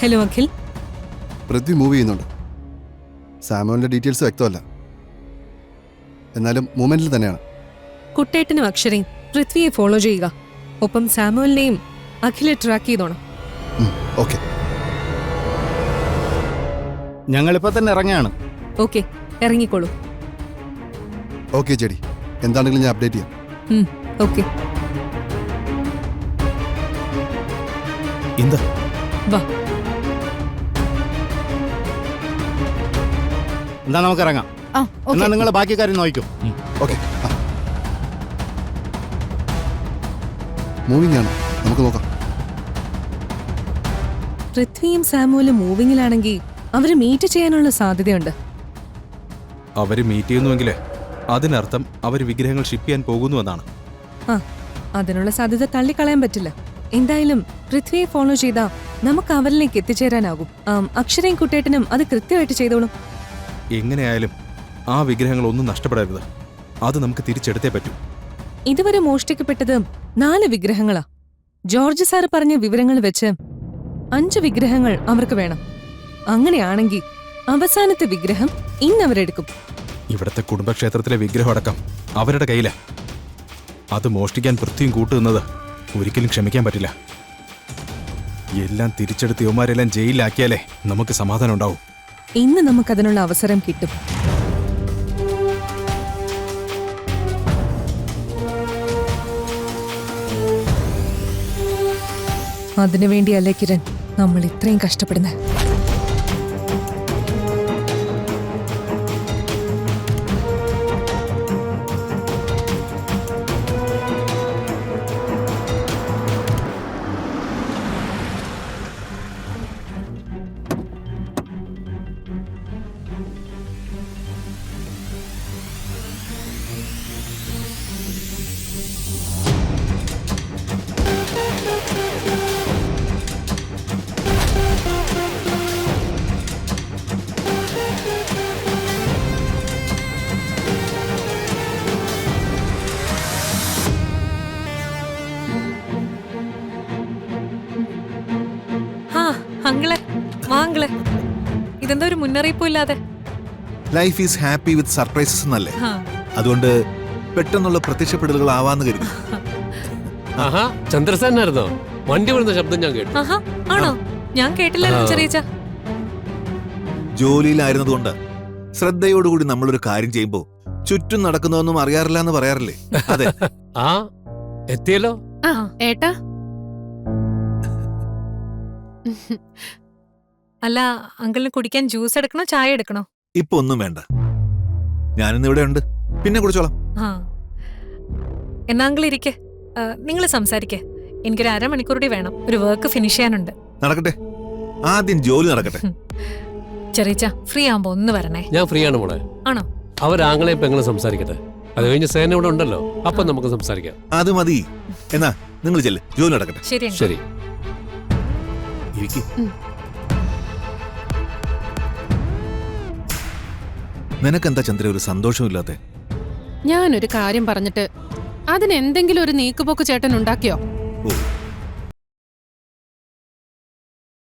Hello Akhil. Prithvi move ചെയ്യുന്നുണ്ട്. സാമുവലിന്റെ details വ്യക്തമല്ല, എന്നാലും മൂവ്മെന്റിൽ തന്നെയാണ്. കുട്ടേട്ടനും അക്ഷരയും പൃഥ്വിയെ ഫോളോ ചെയ്യുക. ഒപ്പം സാമുവലിനെയും അഖിലെ ട്രാക്ക് ചെയ്തോണം. ഓക്കെ. ഞങ്ങളിപ്പോ തന്നെ ഇറങ്ങാണ്. ഓക്കെ, ഇറങ്ങിക്കോളൂ. ഓക്കെ ചേടി, എന്താണെങ്കിലും ഞാൻ അപ്ഡേറ്റ് ചെയ്യാം. ഓക്കെ, എന്താ വാ. എന്നാ നമുക്ക് ഇറങ്ങാം. എന്നാ നിങ്ങൾ ബാക്കി കാര്യം നോക്കും. ഓക്കെ, മൂവിംഗ് ആണ്, നമുക്ക് നോക്കാം. പൃഥ്വിയും സാമുവലും മൂവിങ്ങിലാണെങ്കിൽ അവര് മീറ്റ് ചെയ്യാനുള്ള സാധ്യതയുണ്ട്. അവര് മീറ്റ് ചെയ്യുന്നുവെങ്കിലേ അതിനർത്ഥം അവര് വിഗ്രഹങ്ങൾ ഷിപ്പ് ചെയ്യാൻ പോകുന്നുവെന്നാണ്. അതിനുള്ള സാധ്യത തള്ളിക്കളയാൻ പറ്റില്ല. എന്തായാലും പൃഥ്വിയെ ഫോളോ ചെയ്താൽ നമുക്ക് അവരിലേക്ക് എത്തിച്ചേരാനാകും. അക്ഷരയും കുട്ടേട്ടനും അത് കൃത്യമായിട്ട് ചെയ്തോളും. എങ്ങനെയായാലും ആ വിഗ്രഹങ്ങൾ ഒന്നും നഷ്ടപ്പെടരുത്. അത് നമുക്ക് തിരിച്ചെടുത്തേ പറ്റൂ. ഇതുവരെ മോഷ്ടിക്കപ്പെട്ടത് 4 വിഗ്രഹങ്ങളാ. ജോർജ് സാർ പറഞ്ഞ വിവരങ്ങൾ വെച്ച് 5 വിഗ്രഹങ്ങൾ അവർക്ക് വേണം. അങ്ങനെയാണെങ്കിൽ അവസാനത്തെ വിഗ്രഹം ഇന്നവരെടുക്കും. ഇവിടത്തെ കുടുംബക്ഷേത്രത്തിലെ വിഗ്രഹം അടക്കം അവരുടെ കയ്യിലാ. അത് മോഷ്ടിക്കാൻ പൃഥ്വിയും കൂട്ടുന്നത് ഒരിക്കലും ക്ഷമിക്കാൻ പറ്റില്ല. എല്ലാം തിരിച്ചെടുത്ത് യുവമാരെല്ലാം ജയിലിലാക്കിയാലേ നമുക്ക് സമാധാനം ഉണ്ടാവും. ഇന്ന് നമുക്കതിനുള്ള അവസരം കിട്ടും. അതിനുവേണ്ടിയല്ലേ കിരൺ നമ്മൾ ഇത്രയും കഷ്ടപ്പെടുന്നത്. അങ്കിളെ വാങ്കിളെ, ഇതെന്താ ഒരു മുന്നറിയിപ്പും ഇല്ലാതെ? Life is happy with surprises എന്നല്ലേ, അതുകൊണ്ട് പെട്ടെന്നുള്ള പ്രത്യക്ഷപ്പെടലുകൾ ആവാന്ന് കരുതി. ആഹാ, ചന്ദ്രസേനായിരുന്നോ? വണ്ടി വിടുന്ന ശബ്ദം ഞാൻ കേട്ടു. ആണോ? ഞാൻ കേട്ടില്ലല്ലോ ചെറിയച്ച. ജോലിയിലായിരുന്നതുകൊണ്ട് ശ്രദ്ധയോടുകൂടി നമ്മളൊരു കാര്യം ചെയ്യുമ്പോ ചുറ്റും നടക്കുന്നതൊന്നും അറിയാറില്ല എന്ന് പറയാറില്ലേ? അതെ. ആ എത്തിയല്ലോ. ഏട്ടാ, അല്ല അങ്കിളിന് കുടിക്കാൻ ജ്യൂസ് എടുക്കണോ ചായ എടുക്കണോ? ഇപ്പൊ ഒന്നും വേണ്ട, ഞാനിന്ന് ഇവിടെ ഉണ്ട്, പിന്നെ കുടിച്ചോളാം. എന്നാ അങ്കിൾ ഇരിക്കെ, നിങ്ങൾ സംസാരിക്കേ. എനിക്കൊരു അരമണിക്കൂറുകൂടി വേണം, ഒരു വർക്ക് ഫിനിഷ് ചെയ്യാനുണ്ട്. നടക്കട്ടെ, ആദ്യം ജോലി നടക്കട്ടെ. ചെറിയച്ച ഫ്രീ ആവുമ്പോ ഒന്ന് വരണേ. ഞാൻ ഫ്രീ ആണ് മോളെ. ആണോ? അവരാങ്ങളെയും പെങ്ങളും സംസാരിക്കട്ടെ, അത് കഴിഞ്ഞ് സേന ഇവിടെ ഉണ്ടല്ലോ, അപ്പൊ നമുക്ക് സംസാരിക്കാം. അത് മതി. എന്നാ നിങ്ങൾ ചെല്ല്, ജോലി നടക്കട്ടെ. ശരി ശരി. നിനക്കെന്താ ചന്ദ്ര ഒരു സന്തോഷമില്ലാത്തെ? ഞാനൊരു കാര്യം പറഞ്ഞിട്ട് അതിനെന്തെങ്കിലും ഒരു നീക്കുപോക്ക് ചേട്ടൻ ഉണ്ടാക്കിയോ? ഓ,